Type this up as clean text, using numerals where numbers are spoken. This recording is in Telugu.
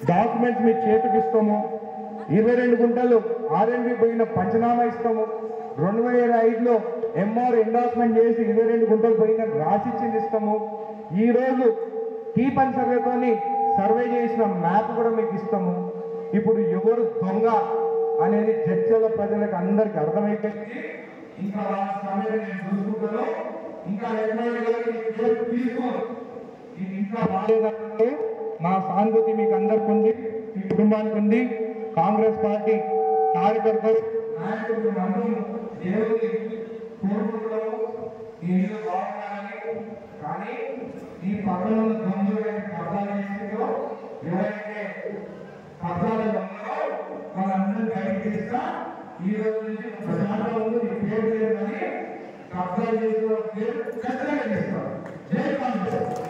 డాక్యుమెంట్స్ మీ చేతికి ఇస్తాము 22 గుంటలు R&B పోయిన పంచనామా ఇస్తాము 2005లో ఎంఆర్ ఎండార్స్మెంట్ చేసి 22 గుంటలు పోయిన రాసిచ్చింది ఇస్తాము ఈ రోజు కీప్ అండ్ సర్వేతోని సర్వే చేసిన మ్యాప్ కూడా మీకు ఇస్తాము ఇప్పుడు ఎవరు దొంగ అనేది జడ్చల ప్రజలకు అందరికి అర్థమైతే ఇంకా వాళ్ళ సమయం నేను చూసుకుంటాను ఇంకా ఇంకా బాగాలేదంటే మా సానుభూతి మీకు అందరికి ఉంది మీ కుటుంబానికి ఉంది కాంగ్రెస్ పార్టీ కార్యకర్తలు నాయకులు అందరూ దేవుని కోరుకుంటున్నాము ఈ ఇల్లు బాగుండాలని కానీ ఈ పక్కన దొంగలు కబ్జాలు చేసిందో ఎవరైతే కబ్జాలు ఉన్నారో వాళ్ళందరూ బయటకు తీస్తా ఈ రోజు నుంచి ప్రజాంలో ఉంది మీ పేరు లేదని కబ్జాలు చేసిన పేరు ఖచ్చితంగా చేస్తారు జై కాంగ్రెస్